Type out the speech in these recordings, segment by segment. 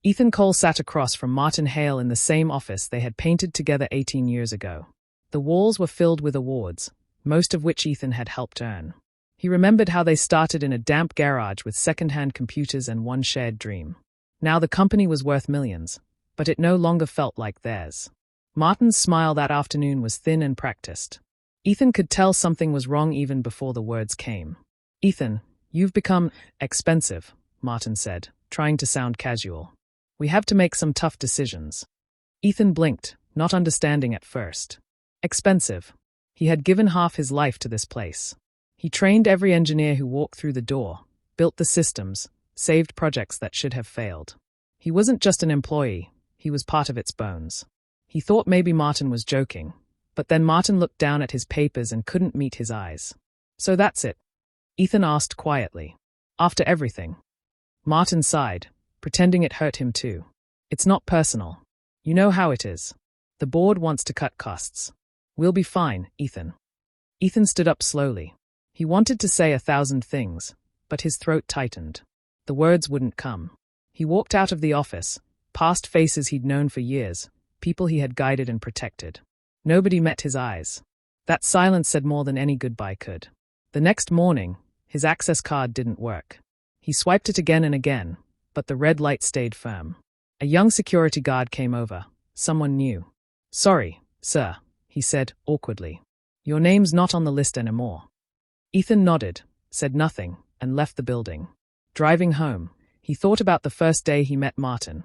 Ethan Cole sat across from Martin Hale in the same office they had painted together 18 years ago. The walls were filled with awards, most of which Ethan had helped earn. He remembered how they started in a damp garage with second-hand computers and one shared dream. Now the company was worth millions, but it no longer felt like theirs. Martin's smile that afternoon was thin and practiced. Ethan could tell something was wrong even before the words came. "Ethan, you've become expensive," Martin said, trying to sound casual. "We have to make some tough decisions." Ethan blinked, not understanding at first. Expensive. He had given half his life to this place. He trained every engineer who walked through the door, built the systems, saved projects that should have failed. He wasn't just an employee, he was part of its bones. He thought maybe Martin was joking, but then Martin looked down at his papers and couldn't meet his eyes. "So that's it?" Ethan asked quietly. "After everything?" Martin sighed, pretending it hurt him too. "It's not personal. You know how it is. The board wants to cut costs. We'll be fine, Ethan." Ethan stood up slowly. He wanted to say 1,000 things, but his throat tightened. The words wouldn't come. He walked out of the office, past faces he'd known for years, people he had guided and protected. Nobody met his eyes. That silence said more than any goodbye could. The next morning, his access card didn't work. He swiped it again and again, but the red light stayed firm. A young security guard came over, someone new. "Sorry, sir," he said awkwardly. "Your name's not on the list anymore." Ethan nodded, said nothing, and left the building. Driving home, he thought about the first day he met Martin.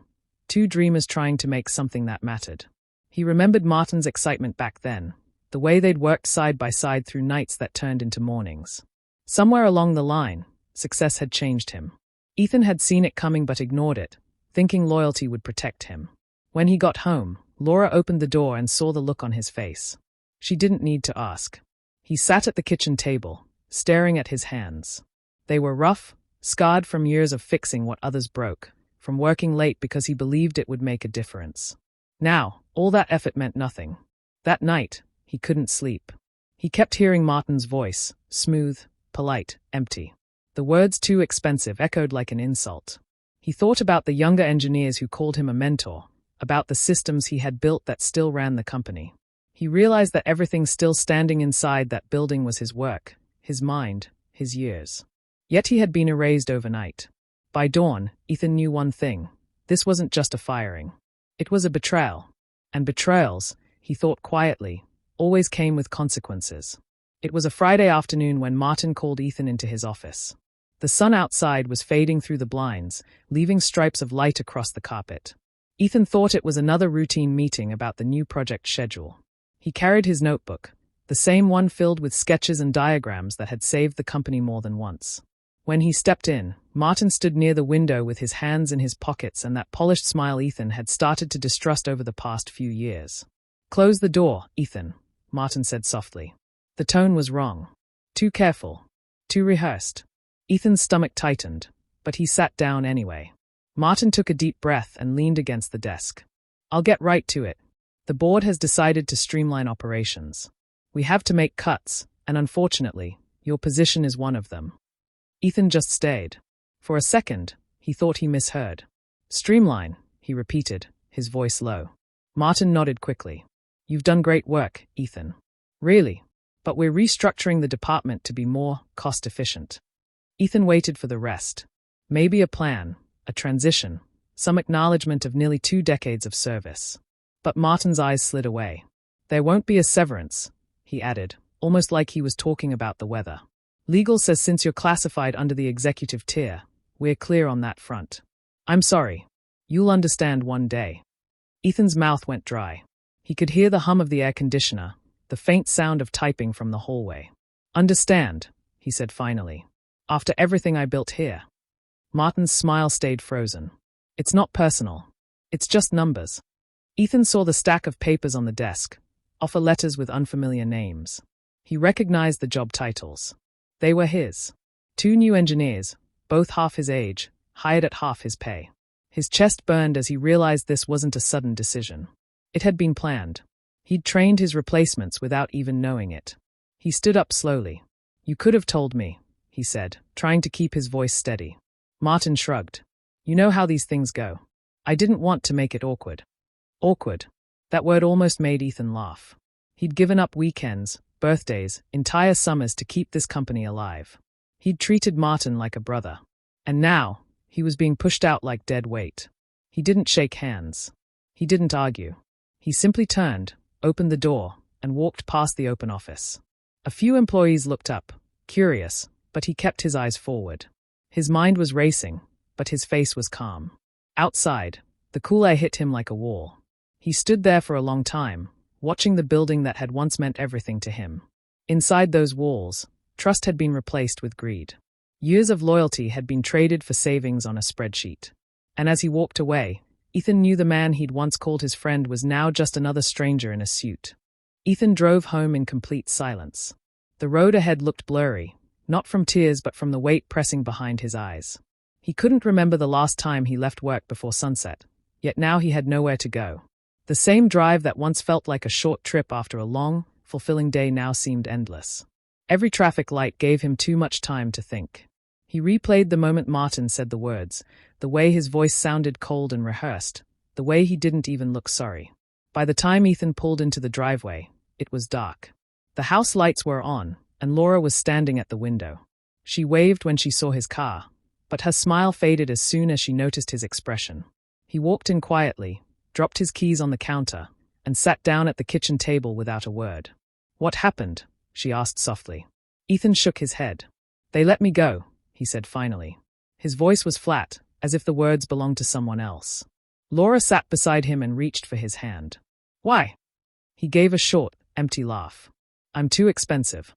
Two dreamers trying to make something that mattered. He remembered Martin's excitement back then, the way they'd worked side by side through nights that turned into mornings. Somewhere along the line, success had changed him. Ethan had seen it coming but ignored it, thinking loyalty would protect him. When he got home, Laura opened the door and saw the look on his face. She didn't need to ask. He sat at the kitchen table, staring at his hands. They were rough, scarred from years of fixing what others broke, from working late because he believed it would make a difference. Now, all that effort meant nothing. That night, he couldn't sleep. He kept hearing Martin's voice, smooth, polite, empty. The words "too expensive" echoed like an insult. He thought about the younger engineers who called him a mentor, about the systems he had built that still ran the company. He realized that everything still standing inside that building was his work, his mind, his years. Yet he had been erased overnight. By dawn, Ethan knew one thing. This wasn't just a firing. It was a betrayal. And betrayals, he thought quietly, always came with consequences. It was a Friday afternoon when Martin called Ethan into his office. The sun outside was fading through the blinds, leaving stripes of light across the carpet. Ethan thought it was another routine meeting about the new project schedule. He carried his notebook, the same one filled with sketches and diagrams that had saved the company more than once. When he stepped in, Martin stood near the window with his hands in his pockets and that polished smile Ethan had started to distrust over the past few years. "Close the door, Ethan," Martin said softly. The tone was wrong. Too careful. Too rehearsed. Ethan's stomach tightened, but he sat down anyway. Martin took a deep breath and leaned against the desk. "I'll get right to it. The board has decided to streamline operations. We have to make cuts, and unfortunately, your position is one of them." Ethan just stayed. For a second, he thought he misheard. "Streamline," he repeated, his voice low. Martin nodded quickly. "You've done great work, Ethan." "Really? But we're restructuring the department to be more cost-efficient." Ethan waited for the rest. Maybe a plan, a transition, some acknowledgement of nearly 2 decades of service. But Martin's eyes slid away. "There won't be a severance," he added, almost like he was talking about the weather. "Legal says since you're classified under the executive tier, we're clear on that front. I'm sorry. You'll understand one day." Ethan's mouth went dry. He could hear the hum of the air conditioner, the faint sound of typing from the hallway. "Understand," he said finally. "After everything I built here." Martin's smile stayed frozen. "It's not personal. It's just numbers." Ethan saw the stack of papers on the desk, offer letters with unfamiliar names. He recognized the job titles. They were his. 2 new engineers, both half his age, hired at half his pay. His chest burned as he realized this wasn't a sudden decision. It had been planned. He'd trained his replacements without even knowing it. He stood up slowly. "You could have told me," he said, trying to keep his voice steady. Martin shrugged. "You know how these things go. I didn't want to make it awkward. Awkward. That word almost made Ethan laugh. He'd given up weekends, birthdays, entire summers to keep this company alive. He'd treated Martin like a brother. And now, he was being pushed out like dead weight. He didn't shake hands. He didn't argue. He simply turned, opened the door, and walked past the open office. A few employees looked up, curious, but he kept his eyes forward. His mind was racing, but his face was calm. Outside, the cool air hit him like a wall. He stood there for a long time, watching the building that had once meant everything to him. Inside those walls, trust had been replaced with greed. Years of loyalty had been traded for savings on a spreadsheet. And as he walked away, Ethan knew the man he'd once called his friend was now just another stranger in a suit. Ethan drove home in complete silence. The road ahead looked blurry, not from tears but from the weight pressing behind his eyes. He couldn't remember the last time he left work before sunset, yet now he had nowhere to go. The same drive that once felt like a short trip after a long, fulfilling day now seemed endless. Every traffic light gave him too much time to think. He replayed the moment Martin said the words, the way his voice sounded cold and rehearsed, the way he didn't even look sorry. By the time Ethan pulled into the driveway, it was dark. The house lights were on, and Laura was standing at the window. She waved when she saw his car, but her smile faded as soon as she noticed his expression. He walked in quietly, dropped his keys on the counter, and sat down at the kitchen table without a word. "What happened?" she asked softly. Ethan shook his head. "They let me go," he said finally. His voice was flat, as if the words belonged to someone else. Laura sat beside him and reached for his hand. "Why?" He gave a short, empty laugh. "I'm too expensive."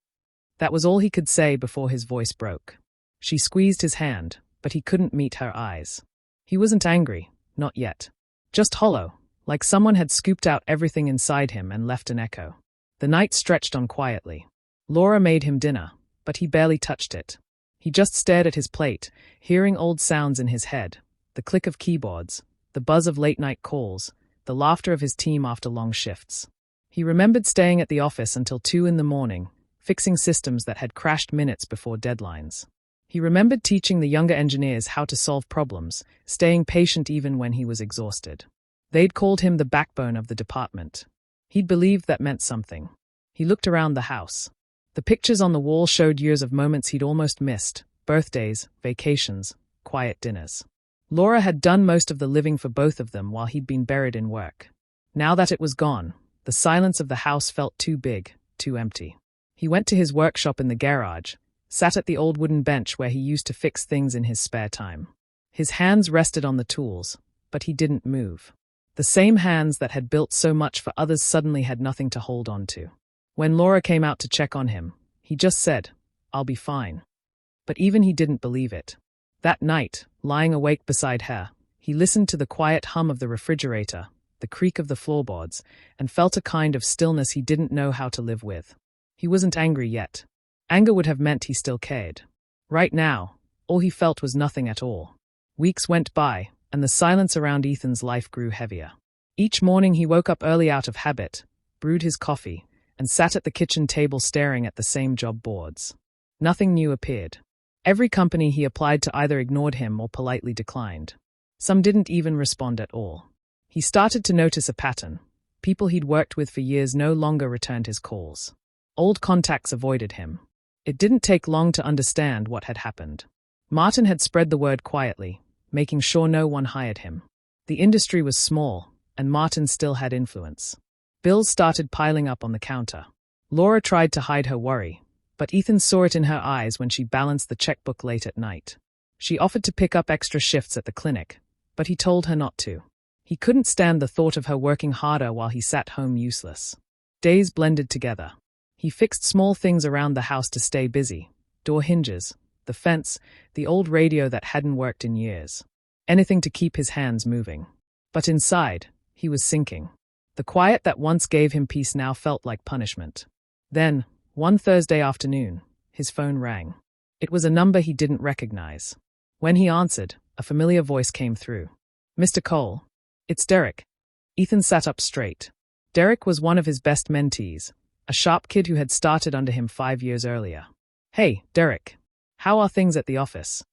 That was all he could say before his voice broke. She squeezed his hand, but he couldn't meet her eyes. He wasn't angry, not yet. Just hollow, like someone had scooped out everything inside him and left an echo. The night stretched on quietly. Laura made him dinner, but he barely touched it. He just stared at his plate, hearing old sounds in his head, the click of keyboards, the buzz of late-night calls, the laughter of his team after long shifts. He remembered staying at the office until 2 a.m, fixing systems that had crashed minutes before deadlines. He remembered teaching the younger engineers how to solve problems, staying patient even when he was exhausted. They'd called him the backbone of the department. He'd believed that meant something. He looked around the house. The pictures on the wall showed years of moments he'd almost missed, birthdays, vacations, quiet dinners. Laura had done most of the living for both of them while he'd been buried in work. Now that it was gone, the silence of the house felt too big, too empty. He went to his workshop in the garage, sat at the old wooden bench where he used to fix things in his spare time. His hands rested on the tools, but he didn't move. The same hands that had built so much for others suddenly had nothing to hold on to. When Laura came out to check on him, he just said, "I'll be fine." But even he didn't believe it. That night, lying awake beside her, he listened to the quiet hum of the refrigerator, the creak of the floorboards, and felt a kind of stillness he didn't know how to live with. He wasn't angry yet. Anger would have meant he still cared. Right now, all he felt was nothing at all. Weeks went by, and the silence around Ethan's life grew heavier. Each morning he woke up early out of habit, brewed his coffee, and sat at the kitchen table staring at the same job boards. Nothing new appeared. Every company he applied to either ignored him or politely declined. Some didn't even respond at all. He started to notice a pattern. People he'd worked with for years no longer returned his calls. Old contacts avoided him. It didn't take long to understand what had happened. Martin had spread the word quietly, making sure no one hired him. The industry was small, and Martin still had influence. Bills started piling up on the counter. Laura tried to hide her worry, but Ethan saw it in her eyes when she balanced the checkbook late at night. She offered to pick up extra shifts at the clinic, but he told her not to. He couldn't stand the thought of her working harder while he sat home useless. Days blended together. He fixed small things around the house to stay busy. Door hinges, the fence, the old radio that hadn't worked in years. Anything to keep his hands moving. But inside, he was sinking. The quiet that once gave him peace now felt like punishment. Then, one Thursday afternoon, his phone rang. It was a number he didn't recognize. When he answered, a familiar voice came through. "Mr. Cole, it's Derek." Ethan sat up straight. Derek was one of his best mentees, a sharp kid who had started under him 5 years earlier. "Hey, Derek. How are things at the office?"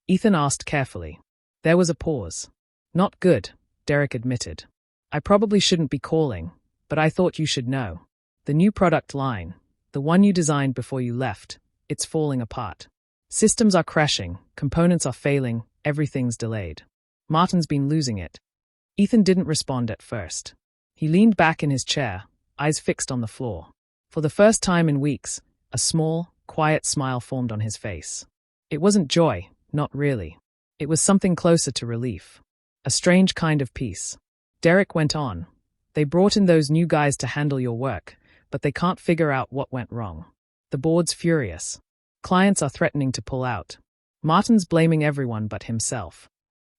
Ethan asked carefully. There was a pause. Not good, Derek admitted. I probably shouldn't be calling, but I thought you should know. The new product line, the one you designed before you left, it's falling apart. Systems are crashing, components are failing, everything's delayed. Martin's been losing it. Ethan didn't respond at first. He leaned back in his chair, eyes fixed on the floor. For the first time in weeks, a small, quiet smile formed on his face. It wasn't joy, not really. It was something closer to relief. A strange kind of peace. Derek went on. They brought in those new guys to handle your work, but they can't figure out what went wrong. The board's furious. Clients are threatening to pull out. Martin's blaming everyone but himself.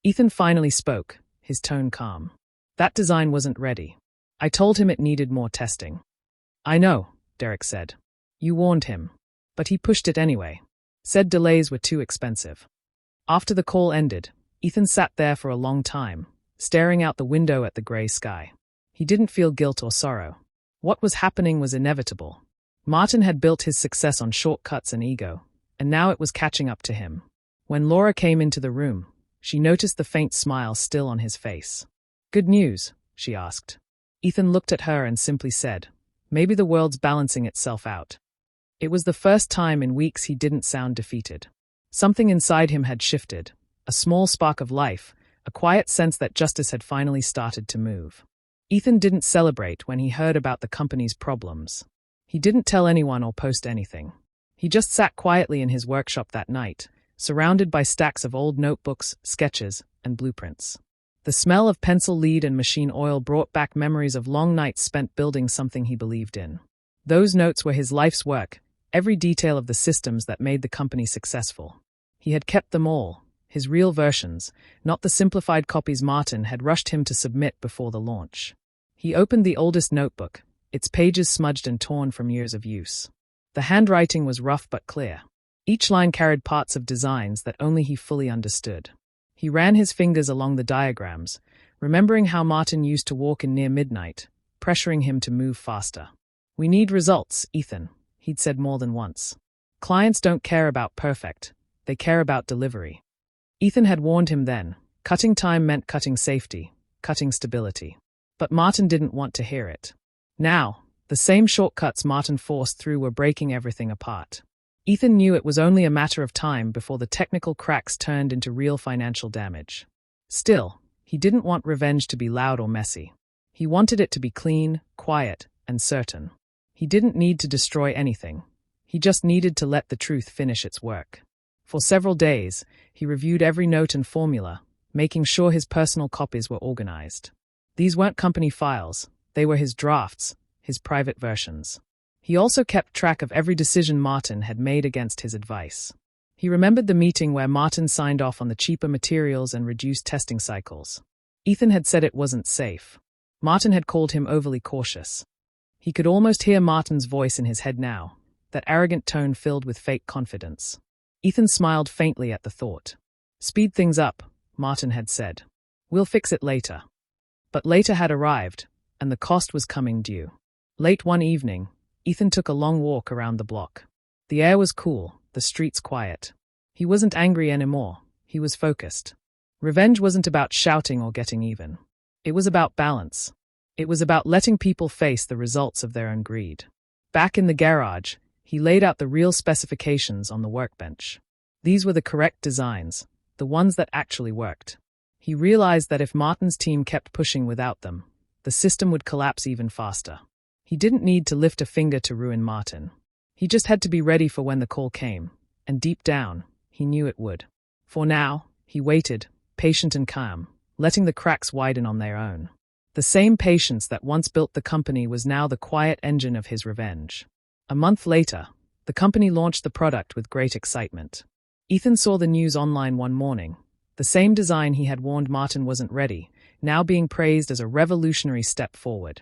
Ethan finally spoke, his tone calm. That design wasn't ready. I told him it needed more testing. I know, Derek said. You warned him. But he pushed it anyway. Said delays were too expensive. After the call ended, Ethan sat there for a long time, staring out the window at the grey sky. He didn't feel guilt or sorrow. What was happening was inevitable. Martin had built his success on shortcuts and ego, and now it was catching up to him. When Laura came into the room, she noticed the faint smile still on his face. Good news, she asked. Ethan looked at her and simply said, maybe the world's balancing itself out. It was the first time in weeks he didn't sound defeated. Something inside him had shifted, a small spark of life, a quiet sense that justice had finally started to move. Ethan didn't celebrate when he heard about the company's problems. He didn't tell anyone or post anything. He just sat quietly in his workshop that night, surrounded by stacks of old notebooks, sketches, and blueprints. The smell of pencil lead and machine oil brought back memories of long nights spent building something he believed in. Those notes were his life's work, every detail of the systems that made the company successful. He had kept them all, his real versions, not the simplified copies Martin had rushed him to submit before the launch. He opened the oldest notebook, its pages smudged and torn from years of use. The handwriting was rough but clear. Each line carried parts of designs that only he fully understood. He ran his fingers along the diagrams, remembering how Martin used to walk in near midnight, pressuring him to move faster. We need results, Ethan, he'd said more than once. Clients don't care about perfect, they care about delivery. Ethan had warned him then, cutting time meant cutting safety, cutting stability. But Martin didn't want to hear it. Now, the same shortcuts Martin forced through were breaking everything apart. Ethan knew it was only a matter of time before the technical cracks turned into real financial damage. Still, he didn't want revenge to be loud or messy. He wanted it to be clean, quiet, and certain. He didn't need to destroy anything. He just needed to let the truth finish its work. For several days, he reviewed every note and formula, making sure his personal copies were organized. These weren't company files, they were his drafts, his private versions. He also kept track of every decision Martin had made against his advice. He remembered the meeting where Martin signed off on the cheaper materials and reduced testing cycles. Ethan had said it wasn't safe. Martin had called him overly cautious. He could almost hear Martin's voice in his head now, that arrogant tone filled with fake confidence. Ethan smiled faintly at the thought. Speed things up, Martin had said. We'll fix it later. But later had arrived, and the cost was coming due. Late one evening, Ethan took a long walk around the block. The air was cool, the streets quiet. He wasn't angry anymore, he was focused. Revenge wasn't about shouting or getting even. It was about balance. It was about letting people face the results of their own greed. Back in the garage, he laid out the real specifications on the workbench. These were the correct designs, the ones that actually worked. He realized that if Martin's team kept pushing without them, the system would collapse even faster. He didn't need to lift a finger to ruin Martin. He just had to be ready for when the call came, and deep down, he knew it would. For now, he waited, patient and calm, letting the cracks widen on their own. The same patience that once built the company was now the quiet engine of his revenge. A month later, the company launched the product with great excitement. Ethan saw the news online one morning. The same design he had warned Martin wasn't ready, now being praised as a revolutionary step forward.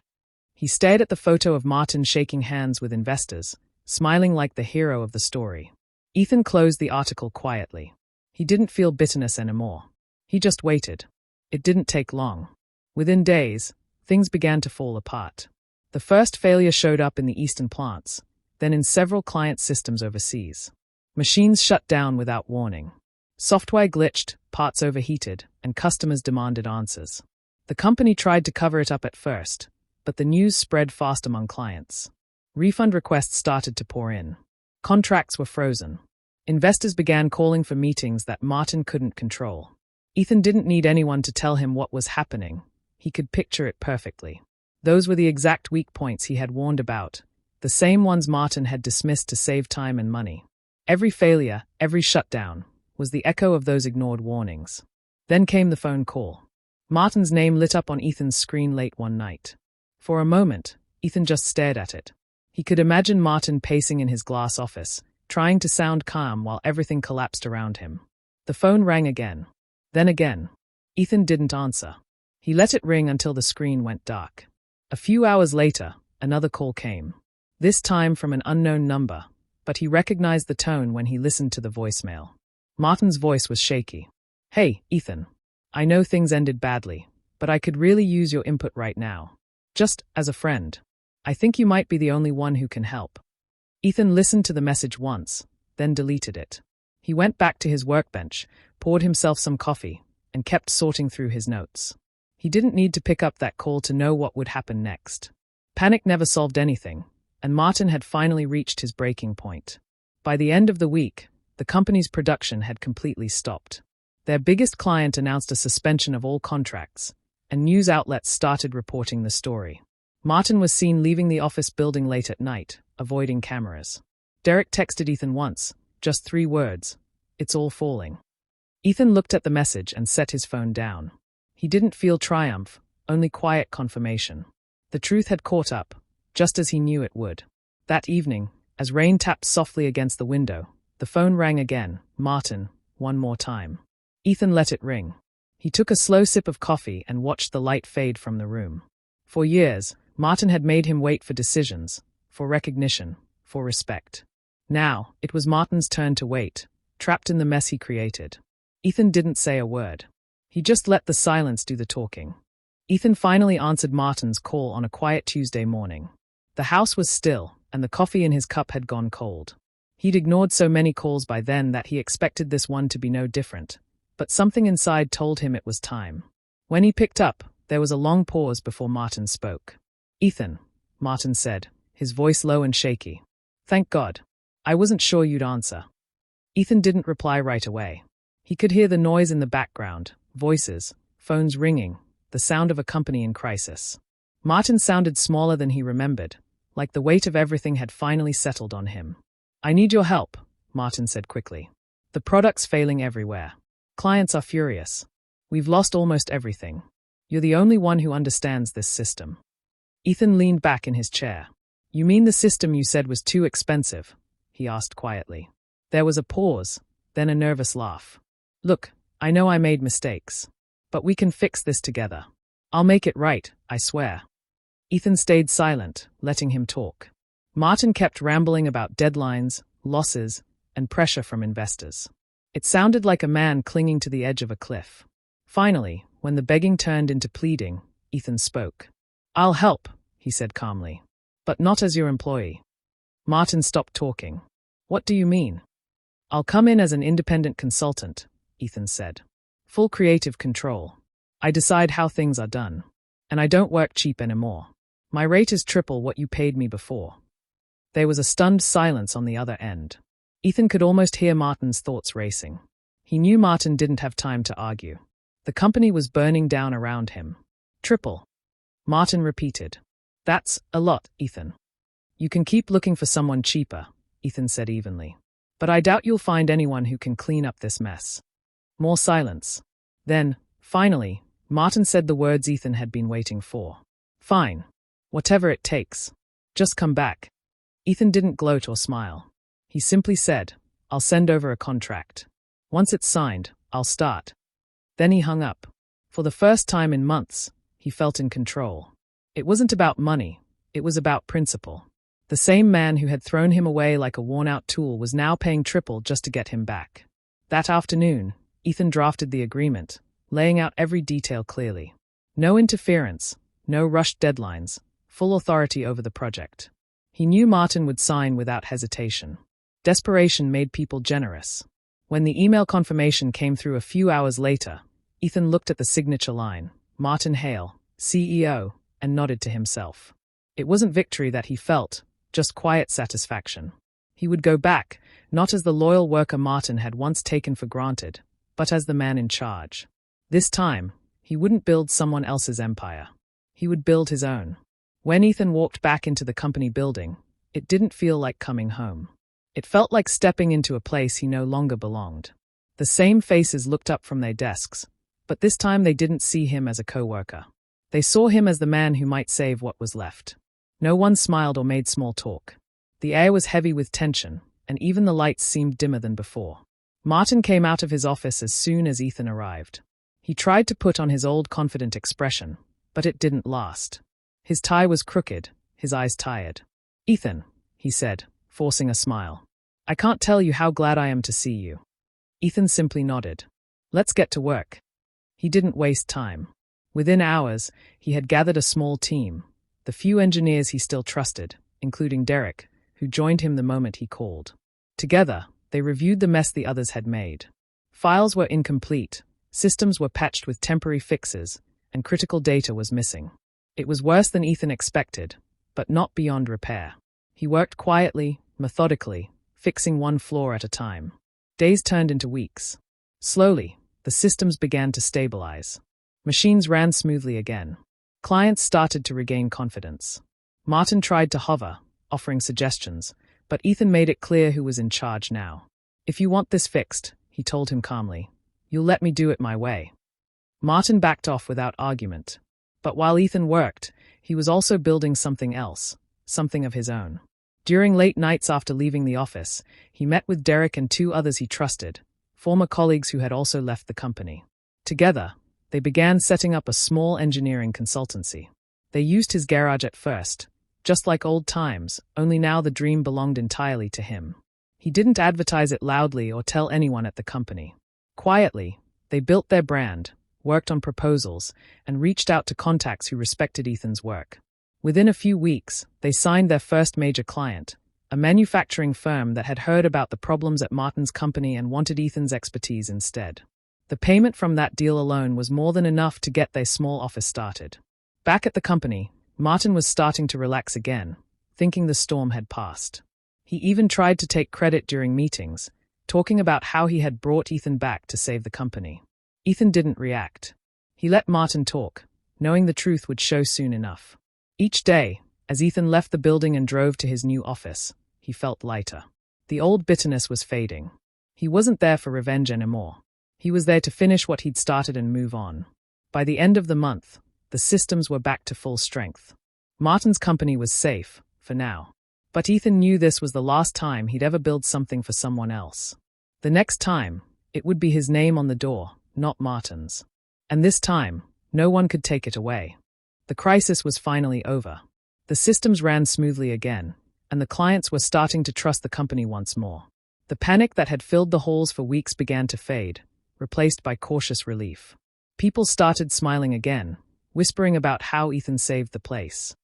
He stared at the photo of Martin shaking hands with investors, smiling like the hero of the story. Ethan closed the article quietly. He didn't feel bitterness anymore. He just waited. It didn't take long. Within days, things began to fall apart. The first failure showed up in the eastern plants, then in several client systems overseas. Machines shut down without warning. Software glitched, parts overheated, and customers demanded answers. The company tried to cover it up at first, but the news spread fast among clients. Refund requests started to pour in. Contracts were frozen. Investors began calling for meetings that Martin couldn't control. Ethan didn't need anyone to tell him what was happening. He could picture it perfectly. Those were the exact weak points he had warned about, the same ones Martin had dismissed to save time and money. Every failure, every shutdown, was the echo of those ignored warnings. Then came the phone call. Martin's name lit up on Ethan's screen late one night. For a moment, Ethan just stared at it. He could imagine Martin pacing in his glass office, trying to sound calm while everything collapsed around him. The phone rang again. Then again. Ethan didn't answer. He let it ring until the screen went dark. A few hours later, another call came. This time from an unknown number, but he recognized the tone when he listened to the voicemail. Martin's voice was shaky. "Hey, Ethan. I know things ended badly, but I could really use your input right now. Just as a friend. I think you might be the only one who can help." Ethan listened to the message once, then deleted it. He went back to his workbench, poured himself some coffee, and kept sorting through his notes. He didn't need to pick up that call to know what would happen next. Panic never solved anything, and Martin had finally reached his breaking point. By the end of the week, the company's production had completely stopped. Their biggest client announced a suspension of all contracts, and news outlets started reporting the story. Martin was seen leaving the office building late at night, avoiding cameras. Derek texted Ethan once, just 3 words, "It's all falling." Ethan looked at the message and set his phone down. He didn't feel triumph, only quiet confirmation. The truth had caught up, just as he knew it would. That evening, as rain tapped softly against the window, the phone rang again. Martin, one more time. Ethan let it ring. He took a slow sip of coffee and watched the light fade from the room. For years, Martin had made him wait for decisions, for recognition, for respect. Now, it was Martin's turn to wait, trapped in the mess he created. Ethan didn't say a word. He just let the silence do the talking. Ethan finally answered Martin's call on a quiet Tuesday morning. The house was still, and the coffee in his cup had gone cold. He'd ignored so many calls by then that he expected this one to be no different, but something inside told him it was time. When he picked up, there was a long pause before Martin spoke. "Ethan," Martin said, his voice low and shaky. "Thank God. I wasn't sure you'd answer." Ethan didn't reply right away. He could hear the noise in the background, voices, phones ringing, the sound of a company in crisis. Martin sounded smaller than he remembered, like the weight of everything had finally settled on him. "I need your help," Martin said quickly. "The product's failing everywhere. Clients are furious. We've lost almost everything. You're the only one who understands this system." Ethan leaned back in his chair. "You mean the system you said was too expensive?" he asked quietly. There was a pause, then a nervous laugh. "Look, I know I made mistakes. But we can fix this together. I'll make it right, I swear." Ethan stayed silent, letting him talk. Martin kept rambling about deadlines, losses, and pressure from investors. It sounded like a man clinging to the edge of a cliff. Finally, when the begging turned into pleading, Ethan spoke. "I'll help," he said calmly. "But not as your employee." Martin stopped talking. "What do you mean?" "I'll come in as an independent consultant," Ethan said. "Full creative control. I decide how things are done. And I don't work cheap anymore. My rate is triple what you paid me before." There was a stunned silence on the other end. Ethan could almost hear Martin's thoughts racing. He knew Martin didn't have time to argue. The company was burning down around him. "Triple," Martin repeated. "That's a lot, Ethan." "You can keep looking for someone cheaper," Ethan said evenly. "But I doubt you'll find anyone who can clean up this mess." More silence. Then, finally, Martin said the words Ethan had been waiting for. "Fine. Whatever it takes. Just come back." Ethan didn't gloat or smile. He simply said, "I'll send over a contract. Once it's signed, I'll start." Then he hung up. For the first time in months, he felt in control. It wasn't about money, it was about principle. The same man who had thrown him away like a worn-out tool was now paying triple just to get him back. That afternoon, Ethan drafted the agreement, laying out every detail clearly. No interference, no rushed deadlines, full authority over the project. He knew Martin would sign without hesitation. Desperation made people generous. When the email confirmation came through a few hours later, Ethan looked at the signature line, Martin Hale, CEO, and nodded to himself. It wasn't victory that he felt, just quiet satisfaction. He would go back, not as the loyal worker Martin had once taken for granted, but as the man in charge. This time, he wouldn't build someone else's empire. He would build his own. When Ethan walked back into the company building, it didn't feel like coming home. It felt like stepping into a place he no longer belonged. The same faces looked up from their desks, but this time they didn't see him as a co-worker. They saw him as the man who might save what was left. No one smiled or made small talk. The air was heavy with tension, and even the lights seemed dimmer than before. Martin came out of his office as soon as Ethan arrived. He tried to put on his old confident expression, but it didn't last. His tie was crooked, his eyes tired. "Ethan," he said, forcing a smile. "I can't tell you how glad I am to see you." Ethan simply nodded. "Let's get to work." He didn't waste time. Within hours, he had gathered a small team, the few engineers he still trusted, including Derek, who joined him the moment he called. Together, they reviewed the mess the others had made. Files were incomplete, systems were patched with temporary fixes, and critical data was missing. It was worse than Ethan expected, but not beyond repair. He worked quietly, methodically, fixing one flaw at a time. Days turned into weeks. Slowly, the systems began to stabilize. Machines ran smoothly again. Clients started to regain confidence. Martin tried to hover, offering suggestions, but Ethan made it clear who was in charge now. "If you want this fixed," he told him calmly, "you'll let me do it my way." Martin backed off without argument. But while Ethan worked, he was also building something else, something of his own. During late nights after leaving the office, he met with Derek and two others he trusted, former colleagues who had also left the company. Together, they began setting up a small engineering consultancy. They used his garage at first, just like old times, only now the dream belonged entirely to him. He didn't advertise it loudly or tell anyone at the company. Quietly, they built their brand, worked on proposals, and reached out to contacts who respected Ethan's work. Within a few weeks, they signed their first major client, a manufacturing firm that had heard about the problems at Martin's company and wanted Ethan's expertise instead. The payment from that deal alone was more than enough to get their small office started. Back at the company, Martin was starting to relax again, thinking the storm had passed. He even tried to take credit during meetings, talking about how he had brought Ethan back to save the company. Ethan didn't react. He let Martin talk, knowing the truth would show soon enough. Each day, as Ethan left the building and drove to his new office, he felt lighter. The old bitterness was fading. He wasn't there for revenge anymore. He was there to finish what he'd started and move on. By the end of the month, the systems were back to full strength. Martin's company was safe, for now. But Ethan knew this was the last time he'd ever build something for someone else. The next time, it would be his name on the door, not Martin's. And this time, no one could take it away. The crisis was finally over. The systems ran smoothly again, and the clients were starting to trust the company once more. The panic that had filled the halls for weeks began to fade, replaced by cautious relief. People started smiling again, whispering about how Ethan saved the place.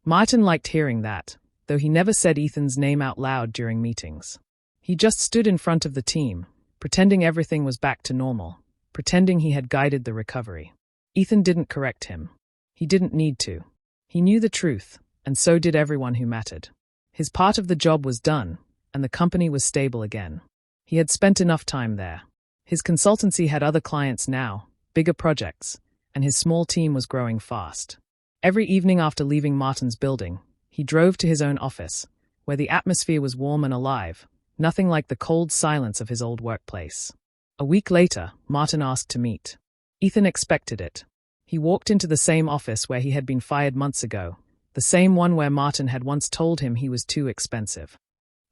Martin liked hearing that, though he never said Ethan's name out loud during meetings. He just stood in front of the team, pretending everything was back to normal, pretending he had guided the recovery. Ethan didn't correct him. He didn't need to. He knew the truth, and so did everyone who mattered. His part of the job was done, and the company was stable again. He had spent enough time there. His consultancy had other clients now, bigger projects, and his small team was growing fast. Every evening after leaving Martin's building, he drove to his own office, where the atmosphere was warm and alive, nothing like the cold silence of his old workplace. A week later, Martin asked to meet. Ethan expected it. He walked into the same office where he had been fired months ago, the same one where Martin had once told him he was too expensive.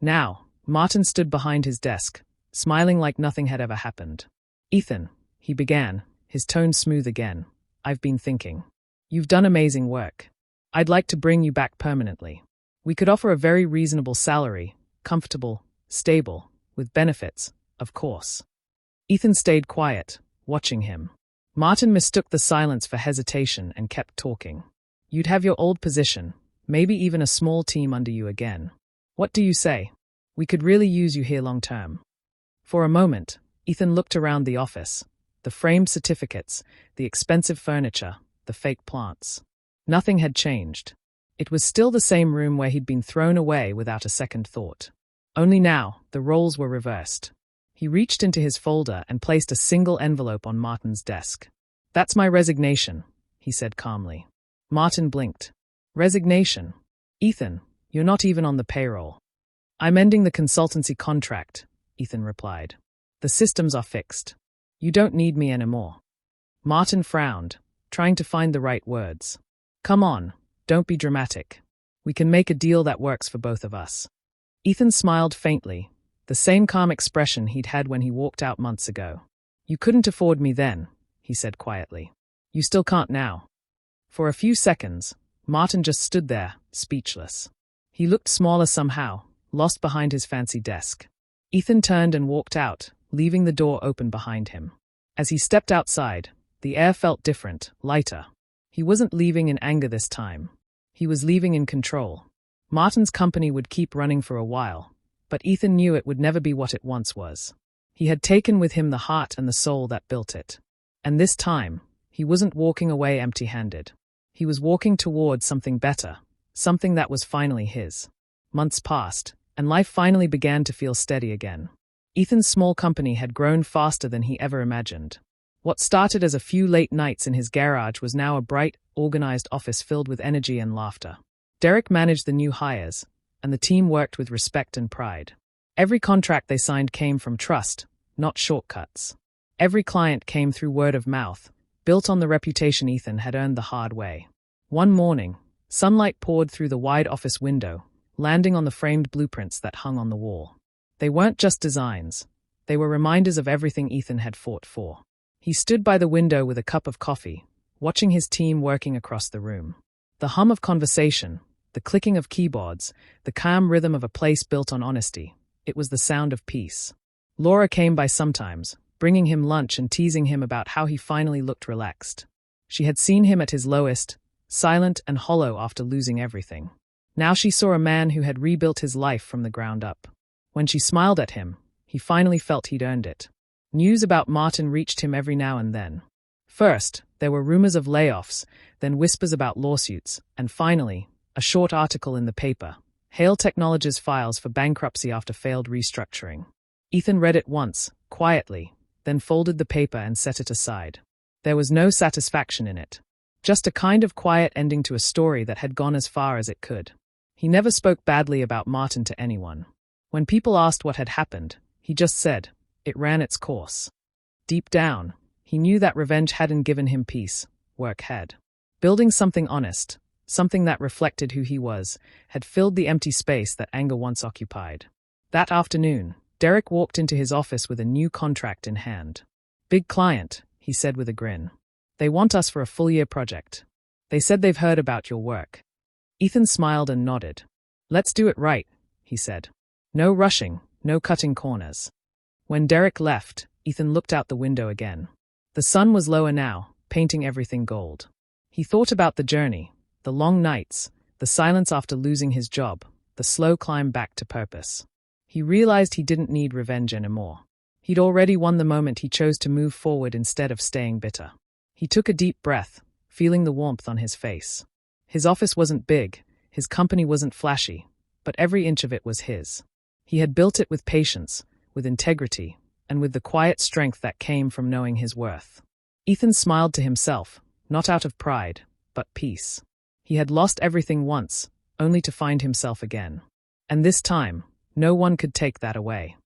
Now, Martin stood behind his desk, smiling like nothing had ever happened. "Ethan," he began, his tone smooth again, "I've been thinking. You've done amazing work. I'd like to bring you back permanently. We could offer a very reasonable salary, comfortable, stable, with benefits, of course." Ethan stayed quiet, watching him. Martin mistook the silence for hesitation and kept talking. "You'd have your old position, maybe even a small team under you again. What do you say? We could really use you here long term." For a moment, Ethan looked around the office. The framed certificates, the expensive furniture, the fake plants. Nothing had changed. It was still the same room where he'd been thrown away without a second thought. Only now, the roles were reversed. He reached into his folder and placed a single envelope on Martin's desk. "That's my resignation," he said calmly. Martin blinked. "Resignation? Ethan, you're not even on the payroll." "I'm ending the consultancy contract," Ethan replied. "The systems are fixed. You don't need me anymore." Martin frowned, trying to find the right words. "Come on, don't be dramatic. We can make a deal that works for both of us." Ethan smiled faintly, the same calm expression he'd had when he walked out months ago. "You couldn't afford me then," he said quietly. "You still can't now." For a few seconds, Martin just stood there, speechless. He looked smaller somehow, lost behind his fancy desk. Ethan turned and walked out, leaving the door open behind him. As he stepped outside, the air felt different, lighter. He wasn't leaving in anger this time. He was leaving in control. Martin's company would keep running for a while, but Ethan knew it would never be what it once was. He had taken with him the heart and the soul that built it. And this time, he wasn't walking away empty-handed. He was walking toward something better, something that was finally his. Months passed, and life finally began to feel steady again. Ethan's small company had grown faster than he ever imagined. What started as a few late nights in his garage was now a bright, organized office filled with energy and laughter. Derek managed the new hires, and the team worked with respect and pride. Every contract they signed came from trust, not shortcuts. Every client came through word of mouth, built on the reputation Ethan had earned the hard way. One morning, sunlight poured through the wide office window, landing on the framed blueprints that hung on the wall. They weren't just designs. They were reminders of everything Ethan had fought for. He stood by the window with a cup of coffee, watching his team working across the room. The hum of conversation, the clicking of keyboards, the calm rhythm of a place built on honesty. It was the sound of peace. Laura came by sometimes, bringing him lunch and teasing him about how he finally looked relaxed. She had seen him at his lowest, silent and hollow after losing everything. Now she saw a man who had rebuilt his life from the ground up. When she smiled at him, he finally felt he'd earned it. News about Martin reached him every now and then. First, there were rumors of layoffs, then whispers about lawsuits, and finally, a short article in the paper. Hale Technologies files for bankruptcy after failed restructuring. Ethan read it once, quietly, then folded the paper and set it aside. There was no satisfaction in it. Just a kind of quiet ending to a story that had gone as far as it could. He never spoke badly about Martin to anyone. When people asked what had happened, he just said, it ran its course. Deep down, he knew that revenge hadn't given him peace, work had. Building something honest, something that reflected who he was, had filled the empty space that anger once occupied. That afternoon, Derek walked into his office with a new contract in hand. "Big client," he said with a grin. "They want us for a full-year project. They said they've heard about your work." Ethan smiled and nodded. "Let's do it right," he said. "No rushing, no cutting corners." When Derek left, Ethan looked out the window again. The sun was lower now, painting everything gold. He thought about the journey, the long nights, the silence after losing his job, the slow climb back to purpose. He realized he didn't need revenge anymore. He'd already won the moment he chose to move forward instead of staying bitter. He took a deep breath, feeling the warmth on his face. His office wasn't big, his company wasn't flashy, but every inch of it was his. He had built it with patience, with integrity, and with the quiet strength that came from knowing his worth. Ethan smiled to himself, not out of pride, but peace. He had lost everything once, only to find himself again. And this time, no one could take that away.